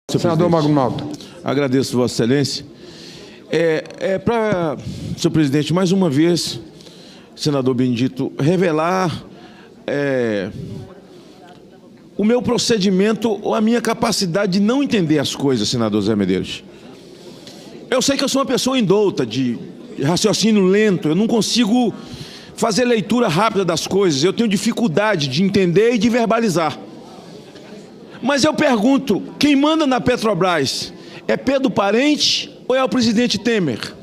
Senador Magno Malta. Agradeço, Vossa Excelência. Senhor presidente, mais uma vez, senador Benedito, revelar o meu procedimento ou a minha capacidade de não entender as coisas, senador Zé Medeiros. Eu sei que eu sou uma pessoa indouta, de raciocínio lento, eu não consigo fazer leitura rápida das coisas, eu tenho dificuldade de entender e de verbalizar. Mas eu pergunto, quem manda na Petrobras é Pedro Parente ou é o presidente Temer?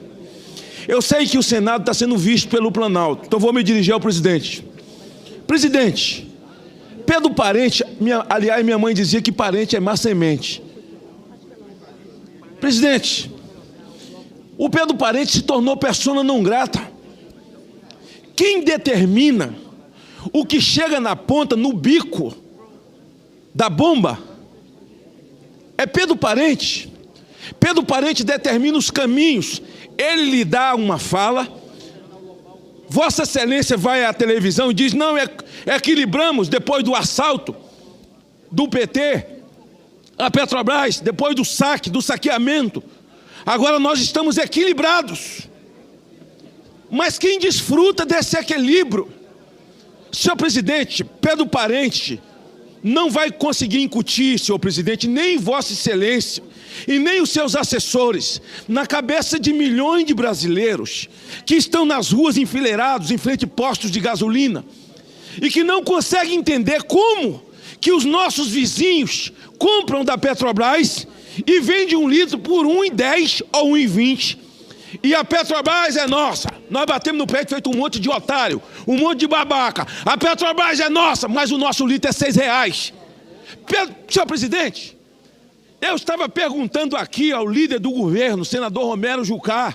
Eu sei que o Senado está sendo visto pelo Planalto, então vou me dirigir ao presidente. Presidente, Pedro Parente, aliás, minha mãe dizia que parente é má semente. Presidente, o Pedro Parente se tornou persona não grata. Quem determina o que chega na ponta, no bico da bomba, é Pedro Parente. Pedro Parente determina os caminhos, ele lhe dá uma fala, Vossa Excelência vai à televisão e diz, não, equilibramos depois do assalto do PT, a Petrobras, depois do saque, do saqueamento, agora nós estamos equilibrados. Mas quem desfruta desse equilíbrio? Senhor presidente, Pedro Parente não vai conseguir incutir, senhor presidente, nem Vossa Excelência e nem os seus assessores, na cabeça de milhões de brasileiros que estão nas ruas enfileirados em frente a postos de gasolina e que não conseguem entender como que os nossos vizinhos compram da Petrobras e vendem um litro por R$ 1,10 ou R$ 1,20. E a Petrobras é nossa. Nós batemos no peito feito um monte de otário, um monte de babaca. A Petrobras é nossa, mas o nosso litro é R$ 6. Senhor presidente, eu estava perguntando aqui ao líder do governo, senador Romero Jucá,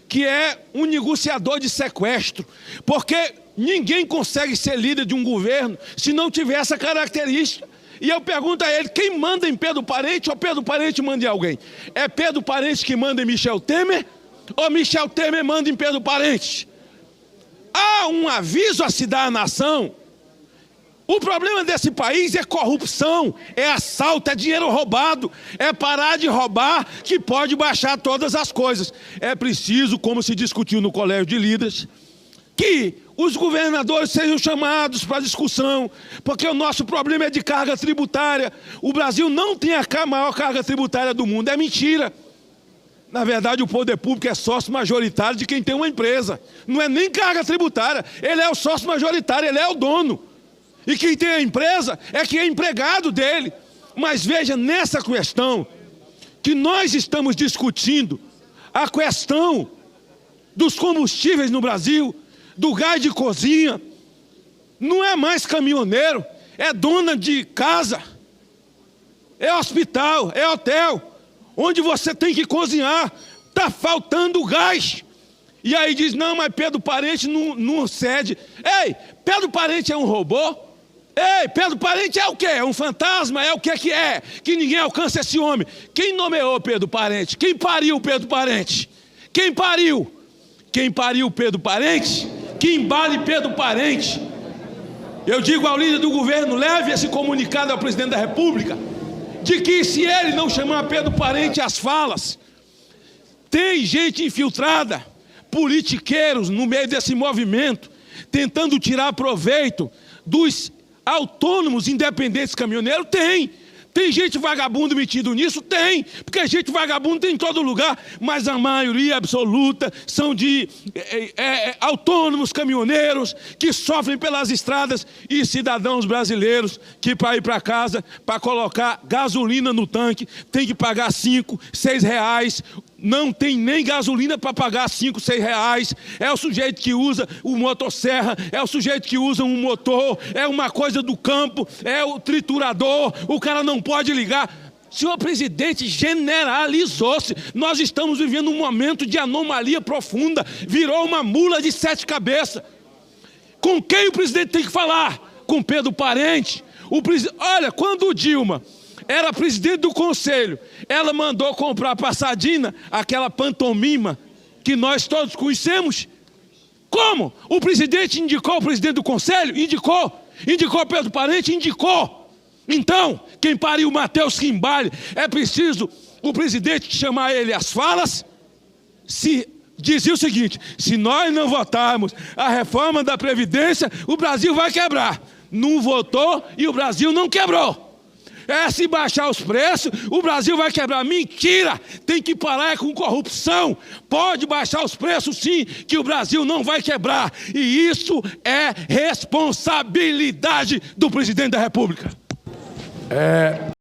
que é um negociador de sequestro, porque ninguém consegue ser líder de um governo se não tiver essa característica. E eu pergunto a ele, quem manda em Pedro Parente ou Pedro Parente manda em alguém? É Pedro Parente que manda em Michel Temer ou Michel Temer manda em Pedro Parente? Há um aviso a se dar à nação. O problema desse país é corrupção, é assalto, é dinheiro roubado, é parar de roubar que pode baixar todas as coisas. É preciso, como se discutiu no Colégio de Líderes, que os governadores sejam chamados para discussão, porque o nosso problema é de carga tributária. O Brasil não tem a maior carga tributária do mundo, é mentira. Na verdade, o poder público é sócio majoritário de quem tem uma empresa. Não é nem carga tributária, ele é o sócio majoritário, ele é o dono. E quem tem a empresa é quem é empregado dele. Mas veja, nessa questão que nós estamos discutindo, a questão dos combustíveis no Brasil, do gás de cozinha, não é mais caminhoneiro, é dona de casa, é hospital, é hotel, onde você tem que cozinhar, está faltando gás. E aí diz, não, mas Pedro Parente não cede. Ei, Pedro Parente é um robô? Ei, Pedro Parente é o quê? É um fantasma? É o que é? Que ninguém alcança esse homem. Quem nomeou Pedro Parente? Quem pariu Pedro Parente? Quem pariu? Quem pariu Pedro Parente? Que embale Pedro Parente. Eu digo ao líder do governo, leve esse comunicado ao presidente da República, de que se ele não chamar Pedro Parente às falas, tem gente infiltrada, politiqueiros no meio desse movimento, tentando tirar proveito dos autônomos independentes caminhoneiros. Tem gente vagabundo metido nisso? Tem, porque gente vagabundo tem em todo lugar, mas a maioria absoluta são de autônomos caminhoneiros que sofrem pelas estradas e cidadãos brasileiros que para ir para casa, para colocar gasolina no tanque, tem que pagar 5, 6 reais, não tem nem gasolina para pagar 5, 6 reais, é o sujeito que usa o motosserra, é o sujeito que usa um motor, é uma coisa do campo, é o triturador, o cara não pode ligar. Senhor presidente, generalizou-se. Nós estamos vivendo um momento de anomalia profunda, virou uma mula de 7 cabeças. Com quem o presidente tem que falar? Com Pedro Parente? Olha, quando o Dilma era presidente do conselho, ela mandou comprar para a Sardina aquela pantomima que nós todos conhecemos. Como? O presidente indicou o presidente do conselho? Indicou. Indicou Pedro Parente? Indicou. Então, quem pariu o Matheus Quimbale, é preciso o presidente chamar ele às falas? Dizia o seguinte: se nós não votarmos a reforma da Previdência, o Brasil vai quebrar. Não votou e o Brasil não quebrou. Se baixar os preços, o Brasil vai quebrar. Mentira! Tem que parar com corrupção. Pode baixar os preços sim, que o Brasil não vai quebrar. E isso é responsabilidade do presidente da República.